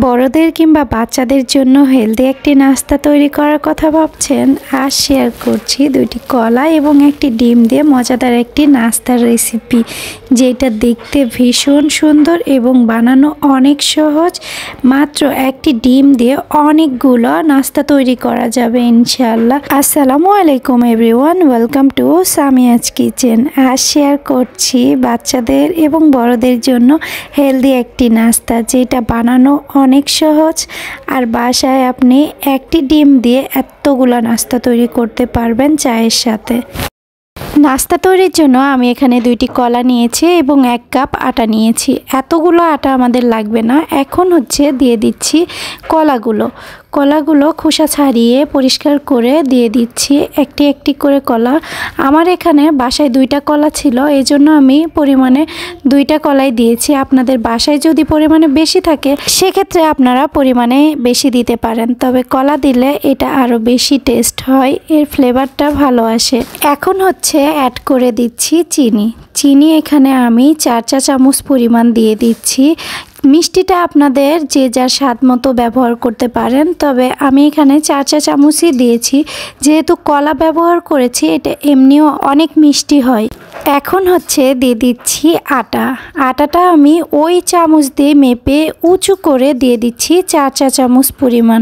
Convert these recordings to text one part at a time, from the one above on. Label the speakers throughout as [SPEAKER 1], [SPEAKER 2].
[SPEAKER 1] বড়দের কিংবা বাচ্চাদের জন্য হেলদি একটি নাস্তা তৈরি করার কথা ভাবছেন? আজ শেয়ার করছি 2টি কলা এবং একটি ডিম দিয়ে মজাদার একটি নাস্তার রেসিপি, যেটা দেখতে ভীষণ সুন্দর এবং বানানো অনেক সহজ। মাত্র একটি ডিম দিয়ে অনেকগুলো নাস্তা তৈরি করা যাবে ইনশাআল্লাহ। আসসালামু আলাইকুম everyone, welcome to Samia's kitchen. আজ শেয়ার করছি বাচ্চাদের এবং বড়দের জন্য হেলদি একটি নাস্তা, যেটা বানানো অনেক সহজ। আর বাসায় আপনি একটি ডিম দিয়ে এতগুলো নাস্তা তৈরি করতে পারবেন চায়ের সাথে। নাস্তা তৈরির জন্য আমি এখানে 2টি কলা নিয়েছি এবং 1 কাপ আটা নিয়েছি। এতগুলো আটা আমাদের লাগবে না। এখন দিয়ে দিচ্ছি কলাগুলো খোসা ছাড়িয়ে পরিষ্কার করে দিয়ে দিচ্ছি একটি একটি করে কলা। আমার এখানে বাসায় 2টা কলা ছিল, এই জন্য আমি পরিমাণে 2টা কলাই দিয়েছি। আপনাদের বাসায় যদি পরিমাণে বেশি থাকে সেক্ষেত্রে আপনারা পরিমাণে বেশি দিতে পারেন, তবে কলা দিলে এটা আরও বেশি টেস্ট হয়, এর ফ্লেভারটা ভালো আসে। এখন অ্যাড করে দিচ্ছি চিনি এখানে আমি 4 চা চামচ পরিমাণ দিয়ে দিচ্ছি। মিষ্টিটা আপনাদের যে যার স্বাদ মতো ব্যবহার করতে পারেন, তবে আমি এখানে 4 চা চামচই দিয়েছি, যেহেতু কলা ব্যবহার করেছি, এটা এমনিও অনেক মিষ্টি হয়। এখন দিয়ে দিচ্ছি আটাটা আমি ওই চামচ দিয়ে মেপে উঁচু করে দিয়ে দিচ্ছি 4 চা চামচ পরিমাণ।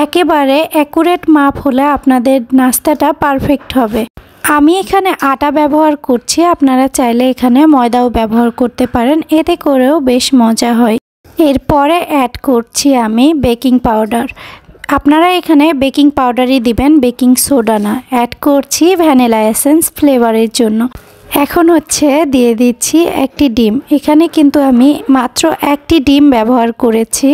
[SPEAKER 1] একেবারে অ্যাকুরেট মাপ হলে আপনাদের নাস্তাটা পারফেক্ট হবে। আমি এখানে আটা ব্যবহার করছি, আপনারা চাইলে এখানে ময়দাও ব্যবহার করতে পারেন, এতে করেও বেশ মজা হয়। এরপরে অ্যাড করছি আমি বেকিং পাউডার। আপনারা এখানে বেকিং পাউডারই দিবেন, বেকিং সোডা না। অ্যাড করছি ভ্যানিলা এসেন্স ফ্লেভারের জন্য। এখন দিয়ে দিচ্ছি একটি ডিম। এখানে কিন্তু আমি মাত্র একটি ডিম ব্যবহার করেছি।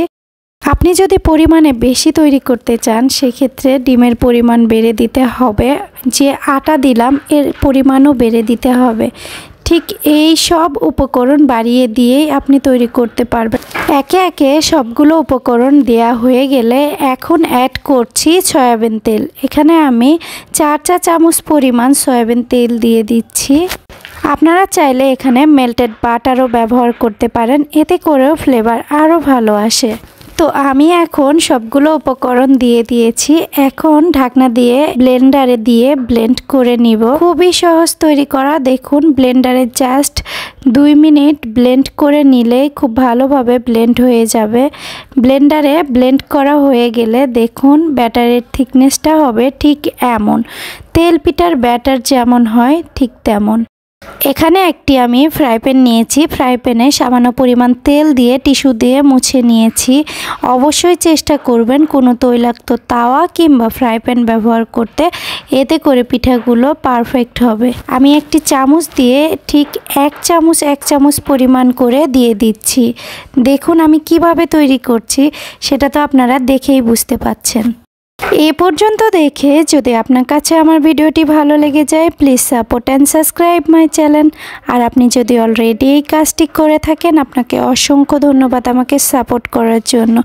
[SPEAKER 1] আপনি যদি পরিমাণে বেশি তৈরি করতে চান সেক্ষেত্রে ডিমের পরিমাণ বেড়ে দিতে হবে, যে আটা দিলাম এর পরিমাণও বেড়ে দিতে হবে। ঠিক এই সব উপকরণ বাড়িয়ে দিয়েই আপনি তৈরি করতে পারবেন। একে একে সবগুলো উপকরণ দেয়া হয়ে গেলে এখন অ্যাড করছি সয়াবিন তেল। এখানে আমি 4 চা চামচ পরিমাণ সয়াবিন তেল দিয়ে দিচ্ছি। আপনারা চাইলে এখানে মেল্টেড বাটারও ব্যবহার করতে পারেন, এতে করেও ফ্লেভার আরও ভালো আসে। তো আমি এখন সবগুলো উপকরণ দিয়ে দিয়েছি। এখন ঢাকনা দিয়ে ব্লেন্ডারে দিয়ে ব্লেন্ড করে নিব। খুবই সহজ তৈরি করা। দেখুন, ব্লেন্ডারে জাস্ট 2 মিনিট ব্লেন্ড করে নিলেই খুব ভালোভাবে ব্লেন্ড হয়ে যাবে। ব্লেন্ডারে ব্লেন্ড করা হয়ে গেলে দেখুন ব্যাটারের থিকনেসটা হবে ঠিক এমন, তেল পিঠার ব্যাটার যেমন হয় ঠিক তেমন। এখানে একটি আমি ফ্রাই প্যান নিয়েছি। ফ্রাই প্যানে সামান্য পরিমাণ তেল দিয়ে টিস্যু দিয়ে মুছে নিয়েছি। অবশ্যই চেষ্টা করবেন কোনো তৈলাক্ত তাওয়া কিংবা ফ্রাই প্যান ব্যবহার করতে, এতে করে পিঠাগুলো পারফেক্ট হবে। আমি একটি চামচ দিয়ে ঠিক 1 চামচ পরিমাণ করে দিয়ে দিচ্ছি। দেখুন আমি কিভাবে তৈরি করছি সেটা তো আপনারা দেখেই বুঝতে পাচ্ছেন। এ পর্যন্ত দেখে যদি আপনার কাছে আমার ভিডিওটি ভালো লেগে যায়, please support and subscribe my channel. আর আপনি যদি অলরেডি এই কাজটি করে থাকেন, আপনাকে অসংখ্য ধন্যবাদ আমাকে সাপোর্ট করার জন্য।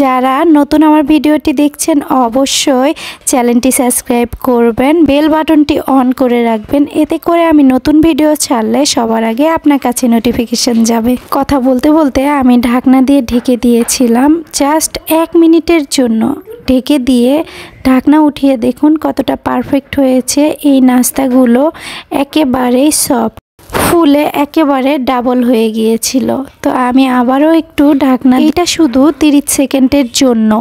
[SPEAKER 1] যারা নতুন আমার ভিডিওটি দেখছেন অবশ্যই চ্যানেলটি সাবস্ক্রাইব করবেন, বেল বাটনটি অন করে রাখবেন, এতে করে আমি নতুন ভিডিও ছাড়লে সবার আগে আপনার কাছে নোটিফিকেশন যাবে। কথা বলতে বলতে আমি ঢাকনা দিয়ে ঢেকে দিয়েছিলাম জাস্ট 1 মিনিটের জন্য। ঢেকে দিয়ে ঢাকনা উঠিয়ে দেখুন কতটা পারফেক্ট হয়েছে। এই নাস্তাগুলো একেবারেই সফট, ফুলে একেবারে ডাবল হয়ে গিয়েছিল। তো আমি আবারও একটু ঢাকনা, এটা শুধু 30 সেকেন্ডের জন্য।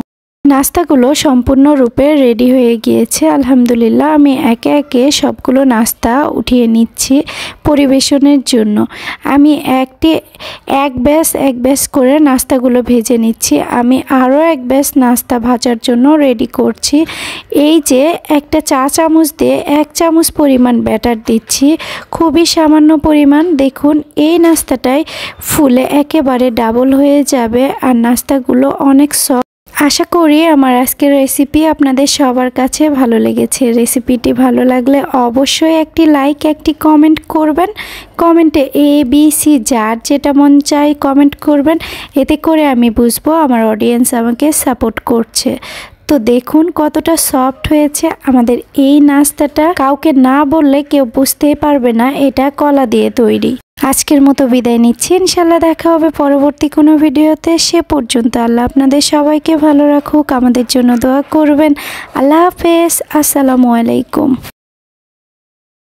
[SPEAKER 1] নাস্তাগুলো সম্পূর্ণরূপে রেডি হয়ে গিয়েছে আলহামদুলিল্লাহ। আমি একে একে সবগুলো নাস্তা উঠিয়ে নিচ্ছি পরিবেশনের জন্য। আমি এক ব্যাচ করে নাস্তাগুলো ভেজে নিচ্ছি। আমি আরও 1 ব্যাচ নাস্তা ভাজার জন্য রেডি করছি। এই যে একটা চা চামচ দিয়ে 1 চামচ পরিমাণ ব্যাটার দিচ্ছি, খুবই সামান্য পরিমাণ। দেখুন এই নাস্তাটাই ফুলে একেবারে ডাবল হয়ে যাবে, আর নাস্তাগুলো অনেক সফট। আশা করি আমার আজকের রেসিপি আপনাদের সবার কাছে ভালো লেগেছে। রেসিপিটি ভালো লাগলে অবশ্যই একটি লাইক, একটি কমেন্ট করবেন। কমেন্টে ABC যার যেটা মন চায় কমেন্ট করবেন, এতে করে আমি বুঝবো আমার অডিয়েন্স আমাকে সাপোর্ট করছে। তো দেখুন কতটা সফট হয়েছে আমাদের এই নাস্তাটা। কাউকে না বললে কেউ বুঝতেই পারবে না এটা কলা দিয়ে তৈরি। আজকের মতো বিদায় নিচ্ছি। ইনশাল্লাহ দেখা হবে পরবর্তী কোনো ভিডিওতে। সে পর্যন্ত আল্লাহ আপনাদের সবাইকে ভালো রাখুক, আমাদের জন্য দোয়া করবেন। আল্লাহ হাফেজ, আসসালামু আলাইকুম।